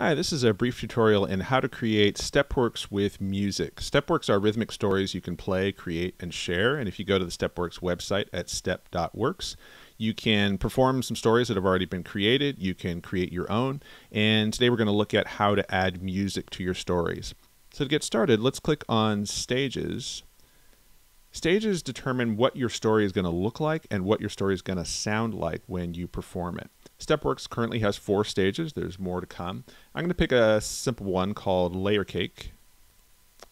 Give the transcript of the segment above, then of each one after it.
Hi, this is a brief tutorial in how to create Stepworks with music. Stepworks are rhythmic stories you can play, create, and share. And if you go to the Stepworks website at step.works, you can perform some stories that have already been created. You can create your own. And today we're going to look at how to add music to your stories. So to get started, let's click on Stages. Stages determine what your story is going to look like and what your story is going to sound like when you perform it. Stepworks currently has 4 stages. There's more to come. I'm going to pick a simple one called Layer Cake.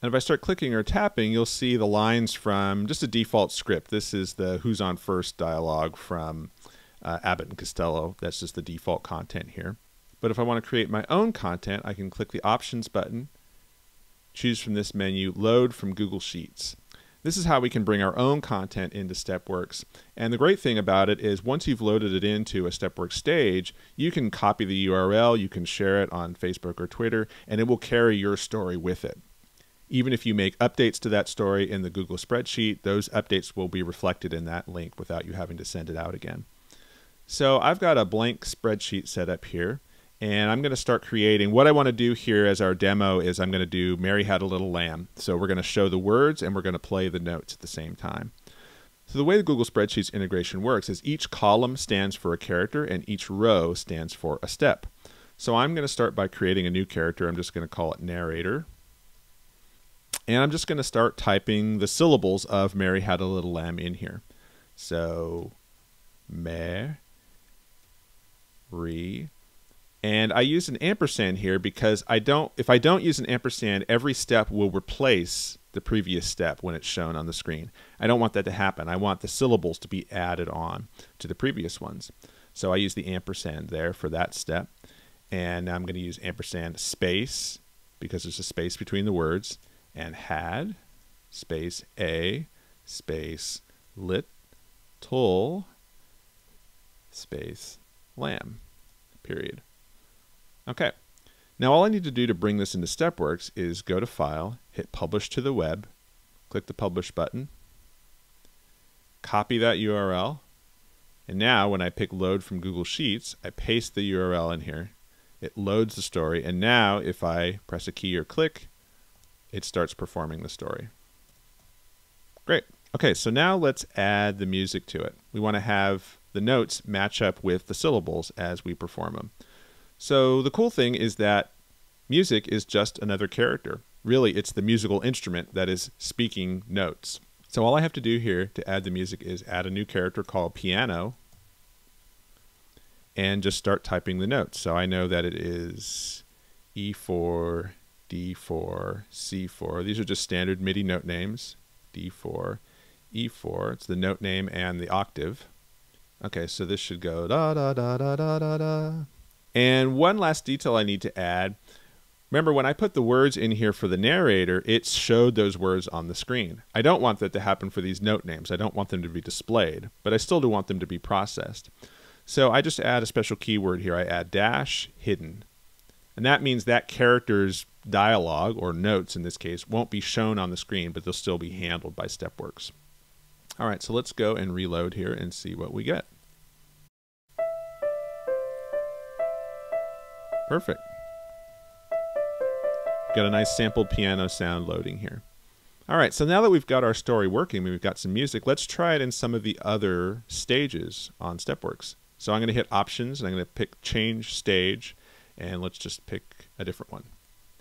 And if I start clicking or tapping, you'll see the lines from just a default script. This is the Who's On First dialogue from Abbott and Costello. That's just the default content here. But if I want to create my own content, I can click the Options button, choose from this menu, Load from Google Sheets. This is how we can bring our own content into Stepworks. And the great thing about it is once you've loaded it into a Stepworks stage, you can copy the URL, you can share it on Facebook or Twitter, and it will carry your story with it. Even if you make updates to that story in the Google spreadsheet, those updates will be reflected in that link without you having to send it out again. So I've got a blank spreadsheet set up here. And I'm going to start creating. What I want to do here as our demo is I'm going to do Mary Had a Little Lamb. So we're going to show the words and we're going to play the notes at the same time. So the way the Google Spreadsheets integration works is each column stands for a character and each row stands for a step. So I'm going to start by creating a new character. I'm just going to call it Narrator. And I'm just going to start typing the syllables of Mary Had a Little Lamb in here. So Mary. And I use an ampersand here because if I don't use an ampersand, every step will replace the previous step when it's shown on the screen. I don't want that to happen. I want the syllables to be added on to the previous ones. So I use the ampersand there for that step. And now I'm going to use ampersand space because there's a space between the words, and had space a space little space lamb, period. Okay, now all I need to do to bring this into Stepworks is go to File, hit Publish to the Web, click the Publish button, copy that URL, and now when I pick Load from Google Sheets, I paste the URL in here, it loads the story, and now if I press a key or click, it starts performing the story. Great. Okay, so now let's add the music to it. We want to have the notes match up with the syllables as we perform them. So the cool thing is that music is just another character. Really, it's the musical instrument that is speaking notes. So all I have to do here to add the music is add a new character called piano and just start typing the notes. So I know that it is E4, D4, C4. These are just standard MIDI note names. D4, E4. It's the note name and the octave. Okay, so this should go da da da da da da da. And one last detail I need to add. Remember, when I put the words in here for the narrator, it showed those words on the screen. I don't want that to happen for these note names. I don't want them to be displayed, but I still do want them to be processed. So I just add a special keyword here. I add dash hidden. And that means that character's dialogue, or notes in this case, won't be shown on the screen, but they'll still be handled by Stepworks. All right, so let's go and reload here and see what we get. Perfect. Got a nice sampled piano sound loading here. All right, so now that we've got our story working, we've got some music, let's try it in some of the other stages on Stepworks. So I'm going to hit Options, and I'm going to pick Change Stage, and let's just pick a different one,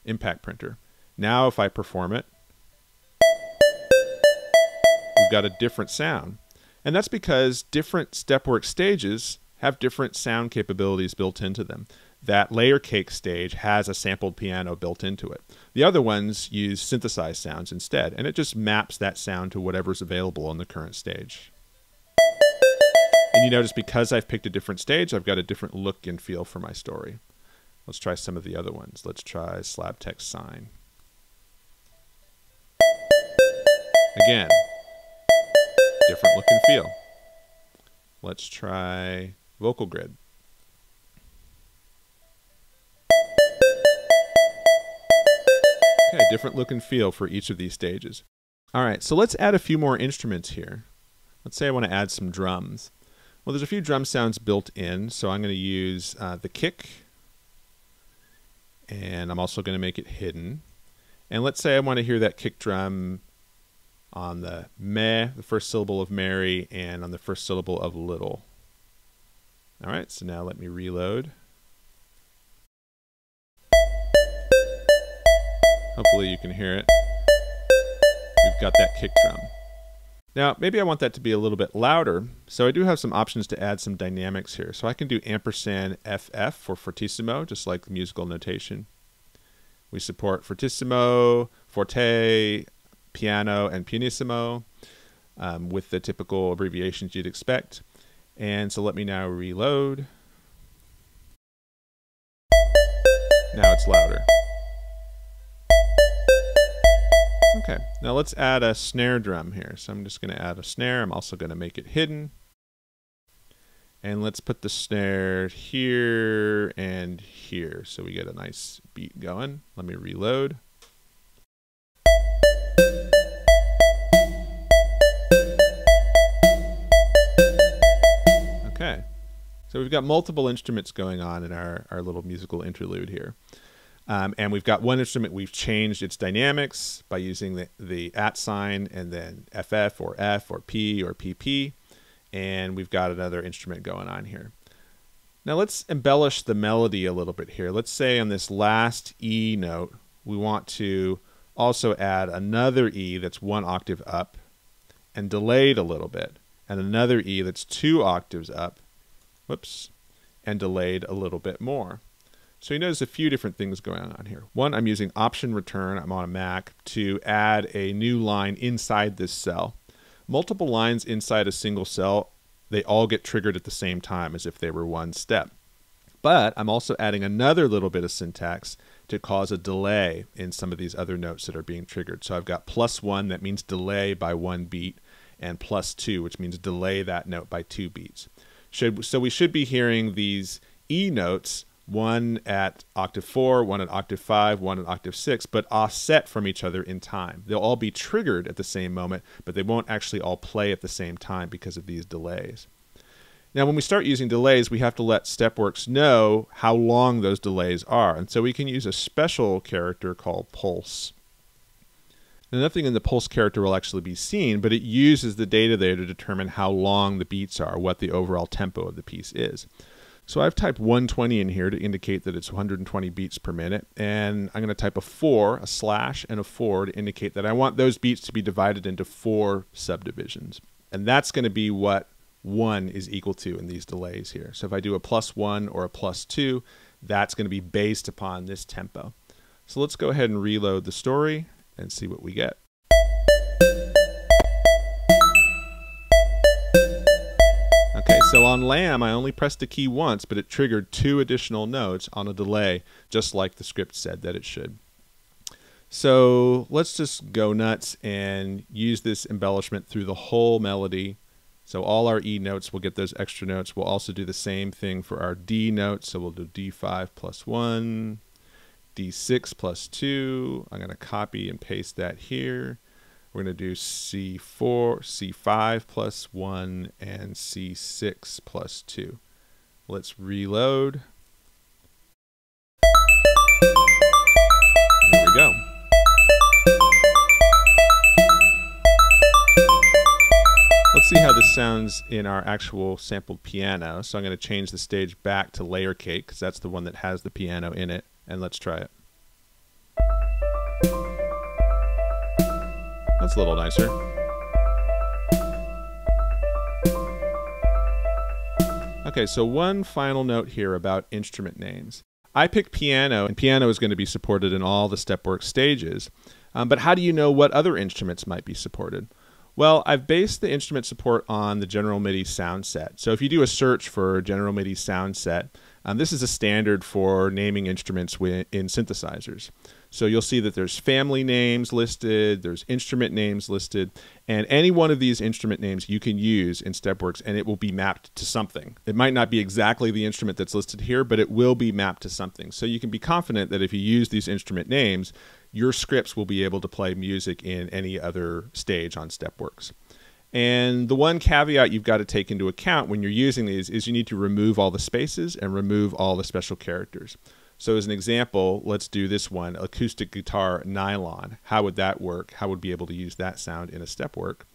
Impact Printer. Now if I perform it, we've got a different sound. And that's because different Stepworks stages have different sound capabilities built into them. That Layer Cake stage has a sampled piano built into it. The other ones use synthesized sounds instead, and it just maps that sound to whatever's available on the current stage. And you notice because I've picked a different stage, I've got a different look and feel for my story. Let's try some of the other ones. Let's try Slab Text Sign. Again, different look and feel. Let's try Vocal Grid. Okay, different look and feel for each of these stages. All right, so let's add a few more instruments here. Let's say I want to add some drums. Well, there's a few drum sounds built in, so I'm going to use the kick and I'm also going to make it hidden. And let's say I want to hear that kick drum on the meh, the first syllable of Mary, and on the first syllable of little. All right, so now let me reload. Hopefully you can hear it. We've got that kick drum. Now, maybe I want that to be a little bit louder, so I do have some options to add some dynamics here. So I can do ampersand FF for fortissimo, just like the musical notation. We support fortissimo, forte, piano, and pianissimo with the typical abbreviations you'd expect. And so let me now reload. Now it's louder. Okay, now let's add a snare drum here. So I'm just going to add a snare. I'm also going to make it hidden. And let's put the snare here and here so we get a nice beat going. Let me reload. Okay, so we've got multiple instruments going on in our little musical interlude here. And we've got one instrument we've changed its dynamics by using the @ sign and then FF or F or P or PP. And we've got another instrument going on here. Now let's embellish the melody a little bit here. Let's say on this last E note, we want to also add another E that's 1 octave up and delayed a little bit, and another E that's 2 octaves up, whoops, and delayed a little bit more. So you notice a few different things going on here. One, I'm using Option Return, I'm on a Mac, to add a new line inside this cell. Multiple lines inside a single cell, they all get triggered at the same time as if they were one step. But I'm also adding another little bit of syntax to cause a delay in some of these other notes that are being triggered. So I've got +1, that means delay by 1 beat, and +2, which means delay that note by 2 beats. So we should be hearing these E notes, one at octave 4, one at octave 5, one at octave 6, but offset from each other in time. They'll all be triggered at the same moment, but they won't actually all play at the same time because of these delays. Now, when we start using delays, we have to let Stepworks know how long those delays are. And so we can use a special character called pulse. Now, nothing in the pulse character will actually be seen, but it uses the data there to determine how long the beats are, what the overall tempo of the piece is. So I've typed 120 in here to indicate that it's 120 beats per minute, and I'm going to type a 4, a slash, and a 4 to indicate that I want those beats to be divided into 4 subdivisions. And that's going to be what 1 is equal to in these delays here. So if I do a +1 or a +2, that's going to be based upon this tempo. So let's go ahead and reload the story and see what we get. Okay, so on Lamb, I only pressed the key once, but it triggered 2 additional notes on a delay, just like the script said that it should. So let's just go nuts and use this embellishment through the whole melody. So all our E notes will get those extra notes. We'll also do the same thing for our D notes. So we'll do D5 +1, D6 +2. I'm going to copy and paste that here. We're going to do C4, C5 +1, and C6 +2. Let's reload. Here we go. Let's see how this sounds in our actual sampled piano. So I'm going to change the stage back to layer cake because that's the one that has the piano in it. And let's try it. That's a little nicer. Okay, so one final note here about instrument names. I picked piano, and piano is going to be supported in all the Stepworks stages. But how do you know what other instruments might be supported? Well, I've based the instrument support on the General MIDI sound set. So if you do a search for General MIDI sound set, this is a standard for naming instruments in synthesizers. So you'll see that there's family names listed, there's instrument names listed, and any one of these instrument names you can use in Stepworks and it will be mapped to something. It might not be exactly the instrument that's listed here, but it will be mapped to something. So you can be confident that if you use these instrument names, your scripts will be able to play music in any other stage on Stepworks. And the one caveat you've got to take into account when you're using these is you need to remove all the spaces and remove all the special characters. So as an example, let's do this one, acoustic guitar nylon. How would that work? How would we be able to use that sound in a step work?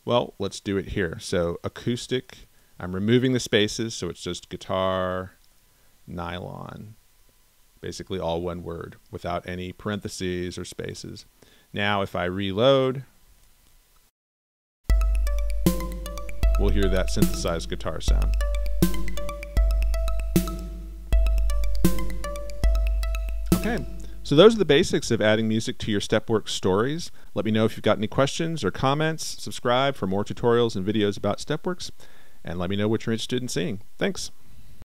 Well, let's do it here. So acoustic, I'm removing the spaces, so it's just guitar nylon. Basically all one word without any parentheses or spaces. Now if I reload, we'll hear that synthesized guitar sound. Okay, so those are the basics of adding music to your Stepworks stories. Let me know if you've got any questions or comments. Subscribe for more tutorials and videos about Stepworks, and let me know what you're interested in seeing. Thanks.